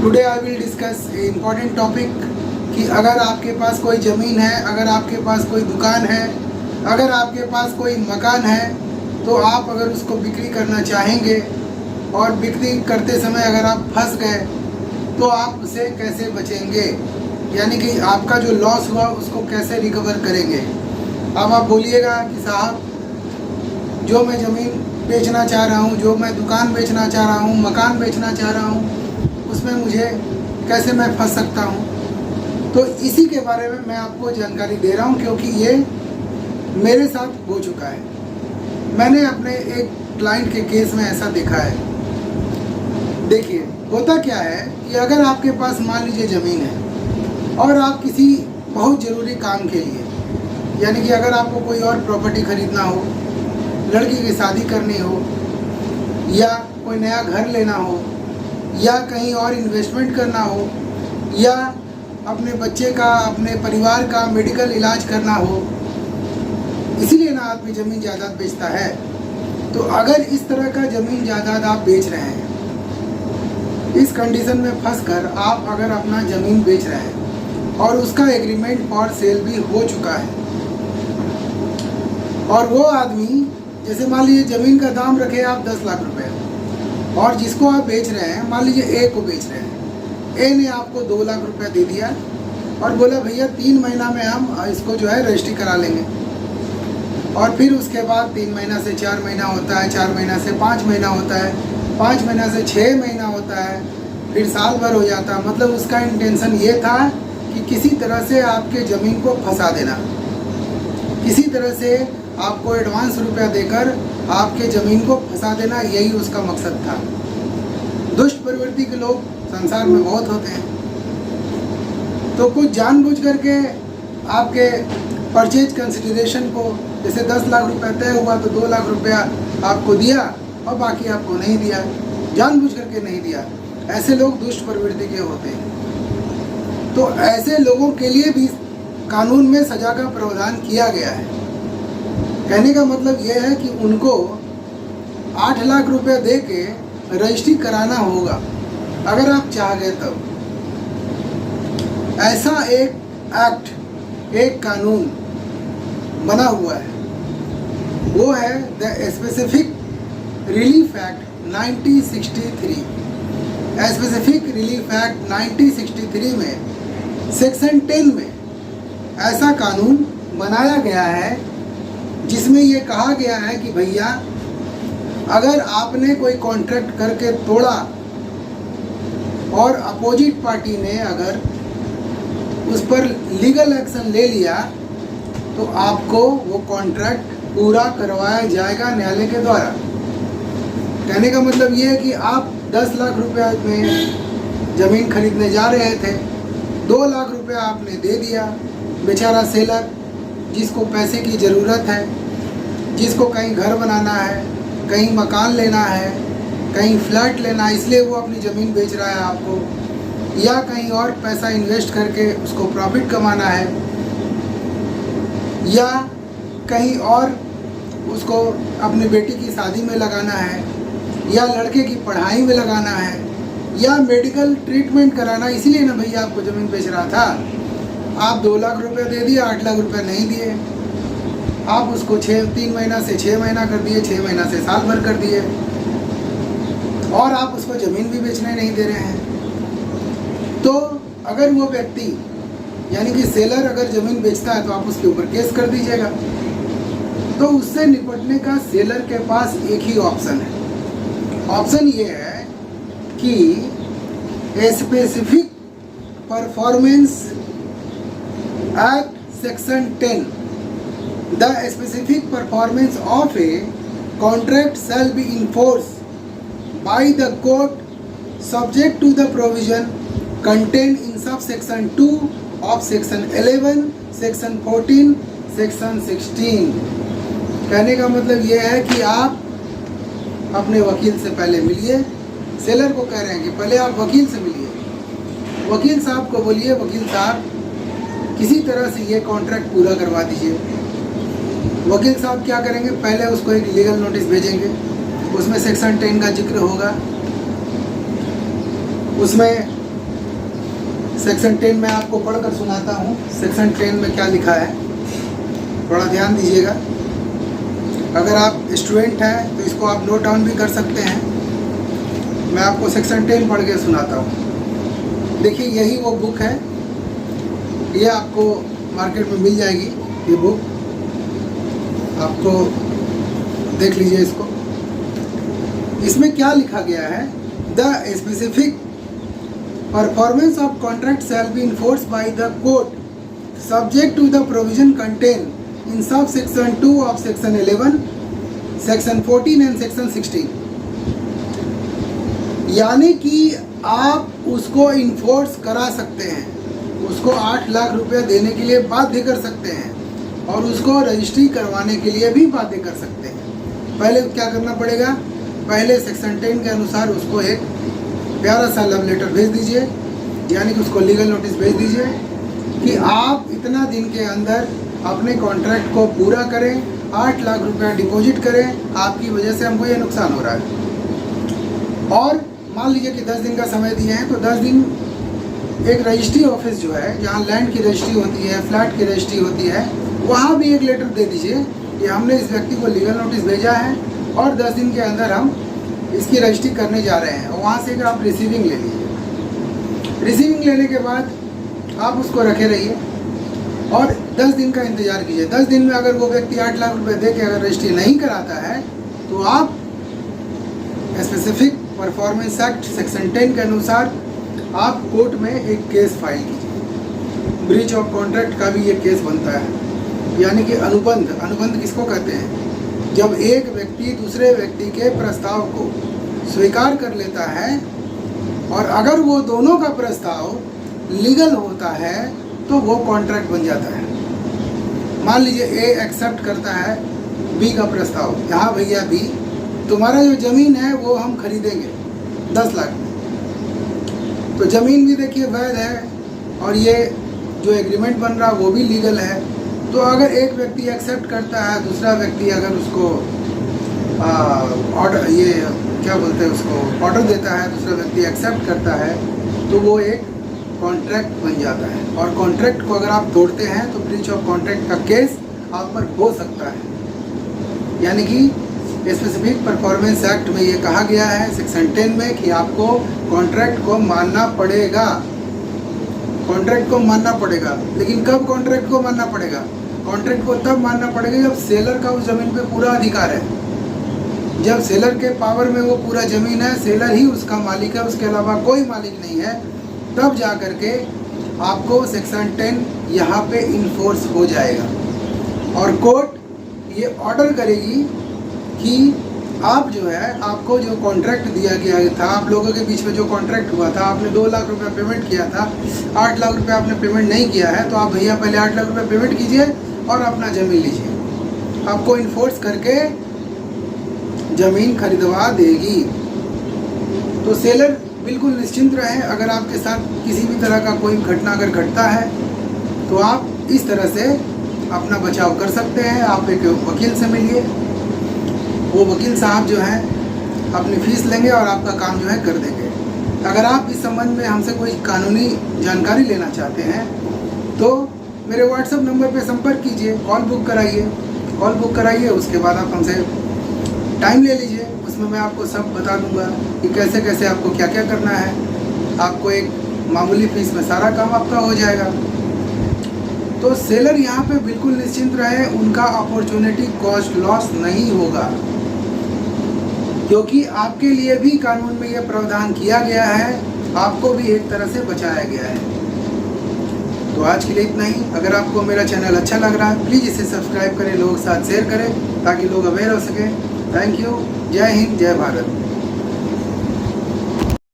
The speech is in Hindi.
Today I will discuss A important topic कि अगर आपके पास कोई ज़मीन है, अगर आपके पास कोई दुकान है, अगर आपके पास कोई मकान है, तो आप अगर उसको बिक्री करना चाहेंगे और बिक्री करते समय अगर आप फंस गए तो आप उसे कैसे बचेंगे, यानी कि आपका जो लॉस हुआ उसको कैसे रिकवर करेंगे। अब आप बोलिएगा कि साहब जो मैं ज़मीन बेचना चाह रहा हूँ, जो मैं दुकान बेचना चाह रहा हूँ, मकान बेचना चाह रहा हूँ, उसमें मुझे कैसे मैं फंस सकता हूँ। तो इसी के बारे में मैं आपको जानकारी दे रहा हूँ, क्योंकि ये मेरे साथ हो चुका है। मैंने अपने एक क्लाइंट के केस में ऐसा देखा है। देखिए, होता क्या है कि अगर आपके पास मान लीजिए ज़मीन है और आप किसी बहुत ज़रूरी काम के लिए, यानी कि अगर आपको कोई और प्रॉपर्टी ख़रीदना हो, लड़की की शादी करनी हो, या कोई नया घर लेना हो, या कहीं और इन्वेस्टमेंट करना हो, या अपने बच्चे का, अपने परिवार का मेडिकल इलाज करना हो, इसीलिए ना आदमी ज़मीन जायदाद बेचता है। तो अगर इस तरह का ज़मीन जायदाद आप बेच रहे हैं, इस कंडीशन में फंसकर आप अगर अपना ज़मीन बेच रहे हैं और उसका एग्रीमेंट फॉर सेल भी हो चुका है, और वो आदमी जैसे मान लीजिए ज़मीन का दाम रखे आप 10 लाख रुपए, और जिसको आप बेच रहे हैं, मान लीजिए ए को बेच रहे हैं, ए ने आपको 2 लाख रुपया दे दिया और बोला भैया 3 महीना में हम इसको जो है रजिस्ट्री करा लेंगे। और फिर उसके बाद 3 महीना से 4 महीना होता है, 4 महीना से 5 महीना होता है, 5 महीना से 6 महीना होता है, फिर साल भर हो जाता है। मतलब उसका इंटेंशन ये था कि किसी तरह से आपके ज़मीन को फंसा देना, किसी तरह से आपको एडवांस रुपया देकर आपके ज़मीन को फंसा देना, यही उसका मकसद था। दुष्ट प्रवृत्ति के लोग संसार में बहुत होते हैं। तो कुछ जानबूझ करके आपके परचेज कंसिडरेशन को, जैसे 10 लाख रुपया तय हुआ तो 2 लाख रुपया आपको दिया और बाकी आपको नहीं दिया, जानबूझ करके नहीं दिया। ऐसे लोग दुष्ट प्रवृत्ति के होते हैं। तो ऐसे लोगों के लिए भी कानून में सजा का प्रावधान किया गया है। कहने का मतलब यह है कि उनको 8 लाख रुपया दे के रजिस्ट्री कराना होगा, अगर आप चाह गए तब। ऐसा एक एक्ट, एक कानून बना हुआ है, वो है the specific relief act 1963। Specific relief act 1963 में सेक्शन 10 में ऐसा कानून बनाया गया है, जिसमें ये कहा गया है कि भैया अगर आपने कोई कॉन्ट्रैक्ट करके तोड़ा और अपोजिट पार्टी ने अगर उस पर लीगल एक्शन ले लिया, तो आपको वो कॉन्ट्रैक्ट पूरा करवाया जाएगा न्यायालय के द्वारा। कहने का मतलब ये है कि आप 10 लाख रुपया में ज़मीन खरीदने जा रहे थे, 2 लाख रुपया आपने दे दिया। बेचारा सेलर, जिसको पैसे की ज़रूरत है, जिसको कहीं घर बनाना है, कहीं मकान लेना है, कहीं फ्लैट लेना है, इसलिए वो अपनी ज़मीन बेच रहा है आपको, या कहीं और पैसा इन्वेस्ट करके उसको प्रॉफिट कमाना है, या कहीं और उसको अपनी बेटी की शादी में लगाना है, या लड़के की पढ़ाई में लगाना है, या मेडिकल ट्रीटमेंट कराना। इसीलिए ना भैया आपको ज़मीन बेच रहा था। आप 2 लाख रुपये दे दिए, 8 लाख रुपये नहीं दिए, आप उसको 3 महीना से 6 महीना कर दिए, 6 महीना से साल भर कर दिए, और आप उसको ज़मीन भी बेचने नहीं दे रहे हैं। तो अगर वो व्यक्ति, यानी कि सेलर अगर ज़मीन बेचता है, तो आप उसके ऊपर केस कर दीजिएगा। तो उससे निपटने का सेलर के पास एक ही ऑप्शन है। ऑप्शन ये है कि specific performance act section 10, the specific performance of a contract shall be enforced by the court subject to the provision contained in subsection 2 of section 11, section 14, section 16। कहने का मतलब ये है कि आप अपने वकील से पहले मिलिए। सेलर को कह रहे हैं कि पहले आप वकील से मिलिए, वकील साहब को बोलिए वकील साहब किसी तरह से ये कॉन्ट्रैक्ट पूरा करवा दीजिए। वकील साहब क्या करेंगे, पहले उसको एक लीगल नोटिस भेजेंगे, उसमें सेक्शन 10 का जिक्र होगा, उसमें सेक्शन 10 में आपको पढ़कर सुनाता हूँ। सेक्शन 10 में क्या लिखा है, थोड़ा ध्यान दीजिएगा। अगर आप स्टूडेंट हैं तो इसको आप नोट डाउन भी कर सकते हैं। मैं आपको सेक्शन 10 पढ़ के सुनाता हूँ। देखिए, यही वो बुक है, ये आपको मार्केट में मिल जाएगी। ये बुक आपको देख लीजिए इसको। इसमें क्या लिखा गया है, the specific performance of contract shall be enforced by the court subject to the provision contain in sub section 2 of section 11, section 14 and section 16। यानी कि आप उसको इन्फोर्स करा सकते हैं, उसको 8 लाख रुपए देने के लिए बाध्य कर सकते हैं और उसको रजिस्ट्री करवाने के लिए भी बाध्य कर सकते हैं। पहले क्या करना पड़ेगा, पहले सेक्शन 10 के अनुसार उसको एक प्यारा सा लव लेटर भेज दीजिए, यानी कि उसको लीगल नोटिस भेज दीजिए कि आप इतना दिन के अंदर अपने कॉन्ट्रैक्ट को पूरा करें, 8 लाख रुपया डिपॉजिट करें, आपकी वजह से हमको ये नुकसान हो रहा है। और मान लीजिए कि 10 दिन का समय दिए हैं, तो 10 दिन एक रजिस्ट्री ऑफिस जो है, जहाँ लैंड की रजिस्ट्री होती है, फ्लैट की रजिस्ट्री होती है, वहाँ भी एक लेटर दे दीजिए कि हमने इस व्यक्ति को लीगल नोटिस भेजा है और 10 दिन के अंदर हम इसकी रजिस्ट्री करने जा रहे हैं। वहाँ से आप रिसीविंग ले लीजिए। रिसीविंग लेने के बाद आप उसको रखे रहिए और 10 दिन का इंतज़ार कीजिए। 10 दिन में अगर वो व्यक्ति 8 लाख रुपए दे के अगर रजिस्ट्री नहीं कराता है, तो आप स्पेसिफिक परफॉर्मेंस एक्ट सेक्शन 10 के अनुसार आप कोर्ट में एक केस फाइल कीजिए। ब्रीच ऑफ कॉन्ट्रैक्ट का भी ये केस बनता है, यानी कि अनुबंध। अनुबंध किसको कहते हैं, जब एक व्यक्ति दूसरे व्यक्ति के प्रस्ताव को स्वीकार कर लेता है और अगर वो दोनों का प्रस्ताव लीगल होता है तो वो कॉन्ट्रैक्ट बन जाता है। मान लीजिए ए एक्सेप्ट करता है बी का प्रस्ताव, यहाँ भैया बी, तुम्हारा जो ज़मीन है वो हम खरीदेंगे 10 लाख में। तो ज़मीन भी देखिए वैध है और ये जो एग्रीमेंट बन रहा वो भी लीगल है। तो अगर एक व्यक्ति एक्सेप्ट करता है, दूसरा व्यक्ति अगर उसको ऑर्डर, ये क्या बोलते हैं उसको, ऑर्डर देता है, दूसरा व्यक्ति एक्सेप्ट करता है, तो वो एक कॉन्ट्रैक्ट बन जाता है। और कॉन्ट्रैक्ट को अगर आप तोड़ते हैं तो ब्रीच ऑफ कॉन्ट्रैक्ट का केस आप पर हो सकता है। यानी कि स्पेसिफिक परफॉर्मेंस एक्ट में ये कहा गया है सेक्शन 10 में कि आपको कॉन्ट्रैक्ट को मानना पड़ेगा। कॉन्ट्रैक्ट को मानना पड़ेगा, लेकिन कब कॉन्ट्रैक्ट को मानना पड़ेगा, कॉन्ट्रैक्ट को तब मानना पड़ेगा जब सेलर का उस ज़मीन पे पूरा अधिकार है। जब सेलर के पावर में वो पूरा ज़मीन है, सेलर ही उसका मालिक है, उसके अलावा कोई मालिक नहीं है, तब जा कर के आपको सेक्शन 10 यहाँ पे इन्फोर्स हो जाएगा। और कोर्ट ये ऑर्डर करेगी कि आप जो है, आपको जो कॉन्ट्रैक्ट दिया गया था, आप लोगों के बीच में जो कॉन्ट्रैक्ट हुआ था, आपने 2 लाख रुपया पेमेंट किया था, 8 लाख रुपया आपने पेमेंट नहीं किया है, तो आप भैया पहले 8 लाख रुपया पेमेंट कीजिए और अपना ज़मीन लीजिए। आपको इन्फोर्स करके ज़मीन खरीदवा देगी। तो सेलर बिल्कुल निश्चिंत रहें। अगर आपके साथ किसी भी तरह का कोई घटना अगर घटता है तो आप इस तरह से अपना बचाव कर सकते हैं। आप एक वकील से मिलिए, वो वकील साहब जो हैं अपनी फ़ीस लेंगे और आपका काम जो है कर देंगे। अगर आप इस संबंध में हमसे कोई कानूनी जानकारी लेना चाहते हैं तो मेरे व्हाट्सएप नंबर पे संपर्क कीजिए, कॉल बुक कराइए। उसके बाद आप हमसे टाइम ले लीजिए, उसमें मैं आपको सब बता दूंगा कि कैसे कैसे आपको क्या क्या करना है। आपको एक मामूली फ़ीस में सारा काम आपका हो जाएगा। तो सेलर यहाँ पे बिल्कुल निश्चिंत रहे, उनका अपॉर्चुनिटी कॉस्ट लॉस नहीं होगा, क्योंकि आपके लिए भी कानून में यह प्रावधान किया गया है, आपको भी एक तरह से बचाया गया है। तो आज के लिए इतना ही। अगर आपको मेरा चैनल अच्छा लग रहा है, प्लीज़ इसे सब्सक्राइब करें, लोगों के साथ शेयर करें ताकि लोग अवेयर हो सकें। Thank you. जय हिंद, जय भारत।